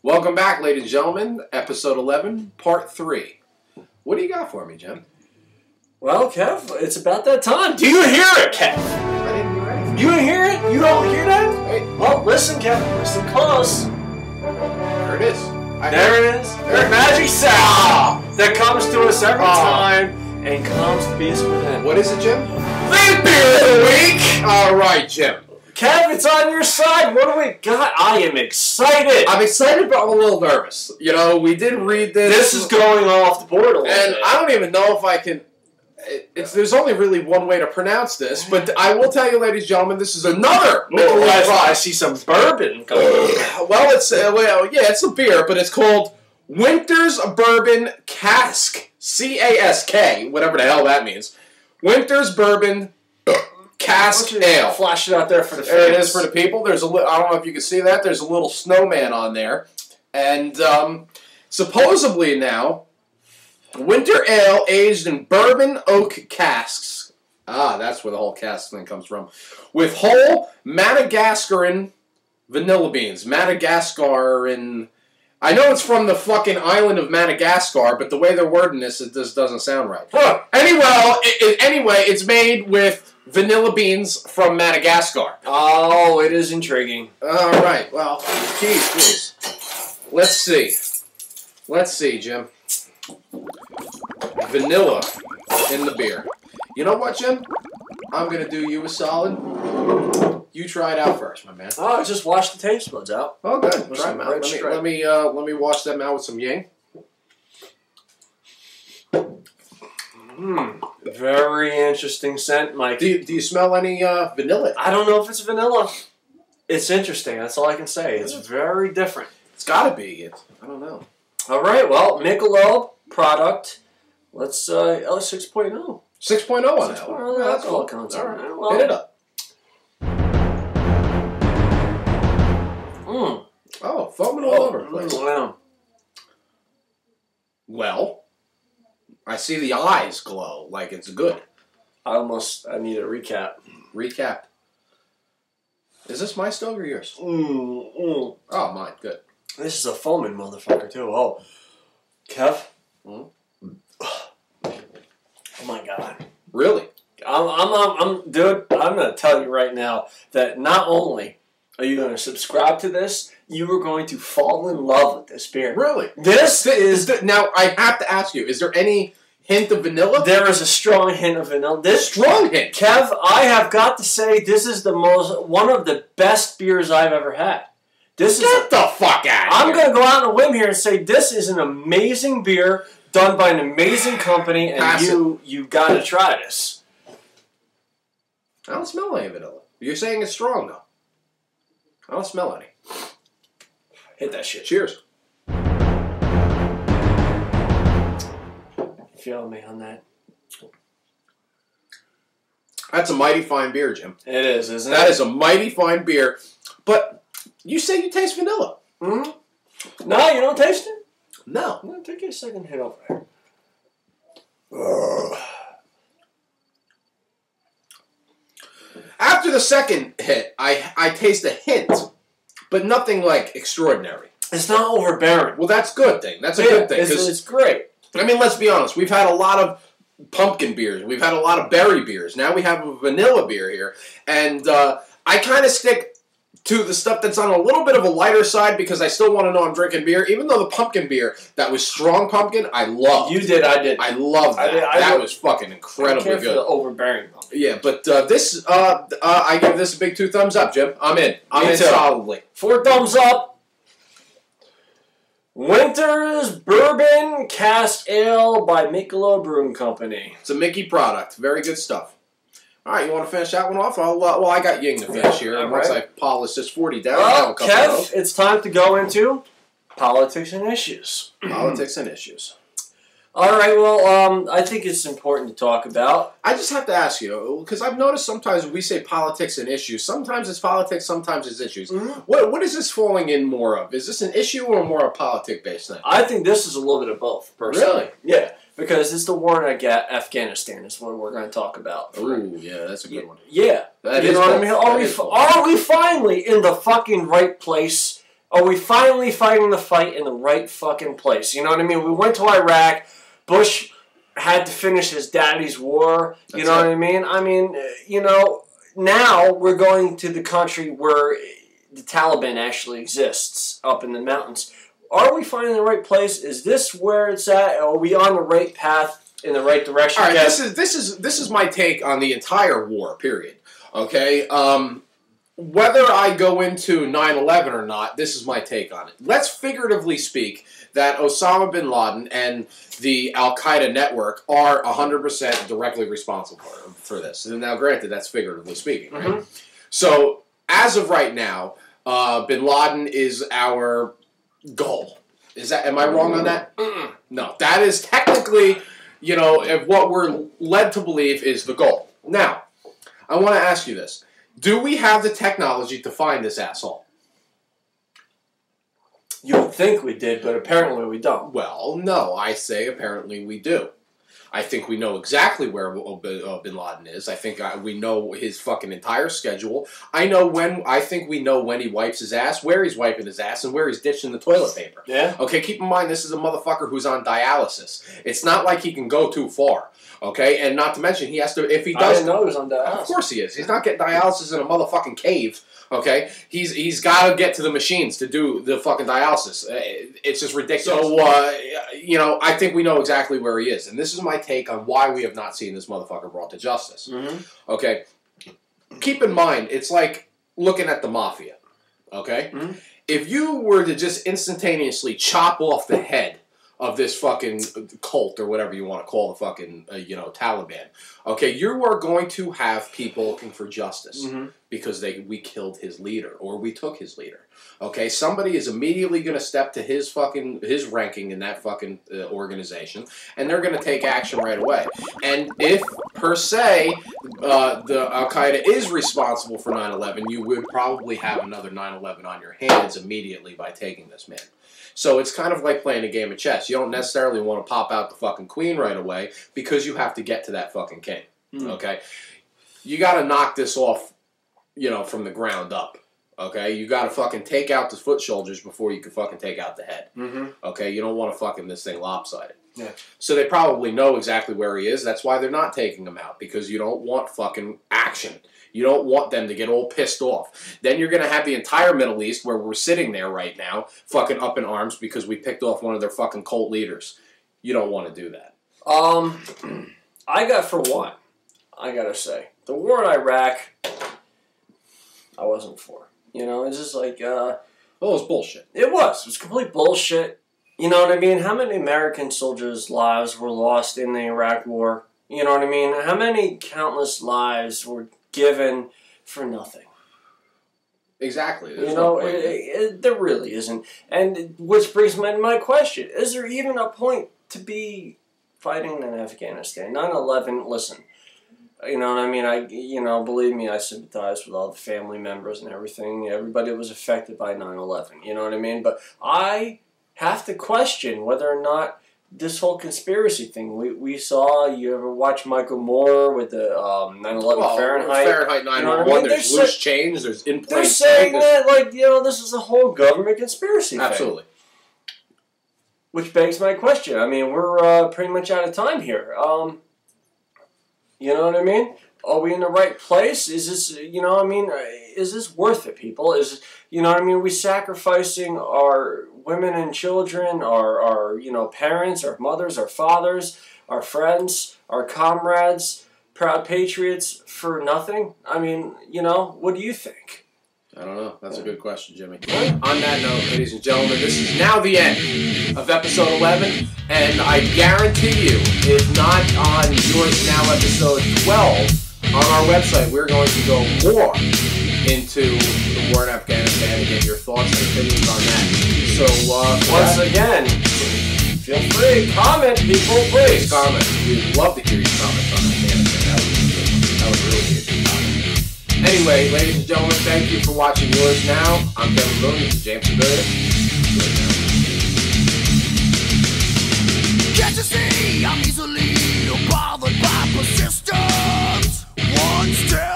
Welcome back, ladies and gentlemen. Episode 11, Part 3. What do you got for me, Jim? Well, Kev, it's about that time. Do you hear it, Kev? I didn't hear anything. You hear it? You don't hear that? Hey, Well, listen, Kev. Listen close. there it is. There it is. The magic sound that comes to us every time and comes to be us within. What is it, Jim? The beer of the week! All right, Jim. Kev, it's on your side. What do we got? I am excited. I'm excited, but I'm a little nervous. You know, we did read this. This is going off the board a little And bit. I don't even know if I can... There's only really one way to pronounce this, but I will tell you, ladies and gentlemen, this is another Michelob I product. see some bourbon going on. Well, it's a beer, but it's called Winter's Bourbon Cask. C-A-S-K, whatever the hell that means. Winter's Bourbon Cask Ale. Flash it out there for the fans. There it is for the people. There's a I don't know if you can see that. There's a little snowman on there. And supposedly now, winter ale aged in bourbon oak casks. Ah, that's where the whole cask thing comes from. With whole Madagascaran vanilla beans. Madagascaran. I know it's from the fucking island of Madagascar, but the way they're wording this, it just doesn't sound right. Huh. Anyway, it's made with vanilla beans from Madagascar. Oh, it is intriguing. All right. Well, geez. Let's see. Let's see, Jim. Vanilla in the beer. You know what, Jim? I'm gonna do you a solid. You try it out first, my man. Oh, just wash the taste buds out. Oh, good. With Try some them out. red stripe. Let me wash them out with some Ying. Very interesting scent, Mike. Do you smell any vanilla? I don't know if it's vanilla. It's interesting. That's all I can say. It's very different. It's gotta be. I don't know. All right. Well, Michelob product. Let's 6.0. 6.0 on that 6.0 one. alcohol That's cool. content. All right. Well, Hit it up. Oh, foaming all over the place. Wow. Well, I see the eyes glow like it's good. I need a recap. Recap. Is this my stove or yours? Mm. Oh, mine. Good. This is a foaming motherfucker too. Oh, Kev. Mm. Oh my God. Really? Dude. I'm gonna tell you right now that not only are you gonna subscribe to this, you are going to fall in love with this beer. Really? This is Now, I have to ask you, is there any hint of vanilla? There is a strong hint of vanilla. This Strong hint. Kev, I have got to say, this is one of the best beers I've ever had. This Get the fuck out of I'm here. going to go out on a whim here and say this is an amazing beer done by an amazing company, and Pass you got to try this. I don't smell any vanilla. You're saying it's strong, though. I don't smell any. Hit that shit. Cheers. Feel me on that? That's a mighty fine beer, Jim. It is, isn't it? That is a mighty fine beer. But you say you taste vanilla. Mm-hmm. No, you don't taste it? No. No, take a second hit over there. After the second hit, I taste a hint, but nothing like extraordinary. It's not overbearing. Well, that's a good thing. That's a good thing. It's great. I mean, let's be honest. We've had a lot of pumpkin beers. We've had a lot of berry beers. Now we have a vanilla beer here. And I kind of stick to the stuff that's on a little bit of a lighter side because I still want to know I'm drinking beer. Even though the pumpkin beer, that was strong pumpkin, I loved. You did, I did. I loved that. That was fucking incredibly I good. the overbearing pumpkin. Yeah, but this, I give this a big 2 thumbs up, Jim. I'm in. I'm Me in too. solidly. 4 thumbs up. Winter's Bourbon Cask Ale by Michelob Brewing Company. It's a Mickey product. Very good stuff. All right, you want to finish that one off? Well, I got Ying to finish here. And once I polish this 40 down, I'll have a Well, couple of Kev, those. it's time to go into politics and issues. Politics and issues. All right, well, I think it's important to talk about. I just have to ask you, because I've noticed sometimes when we say politics and issues, sometimes it's politics, sometimes it's issues. Mm-hmm. What is this falling in more of? Is this an issue or more a politic-based thing? I think this is a little bit of both, personally. Really? Yeah, because it's the war in Afghanistan is what we're going to talk about. Ooh, yeah, that's a good one. Yeah. That you is know what I both. mean? That is both. Are we finally in the fucking right place? Are we finally fighting the fight in the right fucking place? You know what I mean? We went to Iraq. Bush had to finish his daddy's war. You know what I mean? I mean, you know, now we're going to the country where the Taliban actually exists up in the mountains. Are we finding the right place? Is this where it's at? Are we on the right path in the right direction? All right, this is my take on the entire war. Period. Okay. Whether I go into 9/11 or not, this is my take on it. Let's figuratively speak that Osama bin Laden and the Al-Qaeda network are 100% directly responsible for this. And now, granted, that's figuratively speaking, right? Mm-hmm. So, as of right now, bin Laden is our goal. Am I wrong on that? No, that is technically, you know, what we're led to believe is the goal. Now, I want to ask you this. Do we have the technology to find this asshole? You would think we did, but apparently we don't. Well, no, I say apparently we do. I think we know exactly where bin Laden is. I think we know his fucking entire schedule. I think we know when he wipes his ass, where he's wiping his ass, and where he's ditching the toilet paper. Yeah. Okay, keep in mind, this is a motherfucker who's on dialysis. It's not like he can go too far. Okay, and not to mention, he has to, if he does... I didn't know he was on dialysis. Of course he is. He's not getting dialysis in a motherfucking cave. Okay, he's got to get to the machines to do the fucking dialysis. It's just ridiculous. So, you know, I think we know exactly where he is, and this is my take on why we have not seen this motherfucker brought to justice. Mm-hmm. Okay, keep in mind, it's like looking at the mafia. Okay, mm-hmm. If you were to just instantaneously chop off the head of this fucking cult or whatever you want to call the fucking, you know, Taliban. Okay, you are going to have people looking for justice mm-hmm. because we killed his leader or we took his leader. Okay, somebody is immediately going to step to his ranking in that fucking organization, and they're going to take action right away. And if, per se, the Al-Qaeda is responsible for 9/11, you would probably have another 9/11 on your hands immediately by taking this man. So it's kind of like playing a game of chess. You don't necessarily want to pop out the fucking queen right away because you have to get to that fucking king. Mm. Okay? You got to knock this off, you know, from the ground up. Okay? You got to fucking take out the foot soldiers before you can fucking take out the head. Mm-hmm. Okay? You don't want to fucking this thing lopsided. Yeah. So they probably know exactly where he is. That's why they're not taking him out, because you don't want fucking action. You don't want them to get all pissed off. Then you're going to have the entire Middle East, where we're sitting there right now, fucking up in arms because we picked off one of their fucking cult leaders. You don't want to do that. I got to say, the war in Iraq, I wasn't for. You know, it's just like... well, it was bullshit. It was complete bullshit. You know what I mean? How many American soldiers' lives were lost in the Iraq War? You know what I mean? How many countless lives were given for nothing? Exactly. There's there really isn't. And which brings me to my question. Is there even a point to be fighting in Afghanistan? 9/11, listen. You know what I mean? Believe me, I sympathize with all the family members and everything. Everybody was affected by 9/11. You know what I mean? But I have to question whether or not this whole conspiracy thing. We saw, you ever watch Michael Moore with the 9/11 Fahrenheit? Fahrenheit 9/11, you know what I mean? There's loose change, there's in plain sight. They're saying that, like, you know, this is a whole government conspiracy thing. Absolutely. Which begs my question. I mean, we're pretty much out of time here. You know what I mean? Are we in the right place? Is this, you know what I mean? Is this worth it, people? You know what I mean? Are we sacrificing our women and children, our you know, parents, our mothers, our fathers, our friends, our comrades, proud patriots for nothing? I mean, you know, what do you think? I don't know. That's a good question, Jimmy. On that note, ladies and gentlemen, this is now the end of episode 11, and I guarantee you, if not on Yours Now episode 12, on our website, we're going to go more into the war in Afghanistan and get your thoughts and opinions on that. So, once again, feel free, comment, people, please. Comment. We'd love to hear your comments on Afghanistan. That was really good. Anyway, ladies and gentlemen, thank you for watching Yours Now. I'm Kevin Boone. This is James Sevilla. Can't you see I'm easily bothered by persistence? One step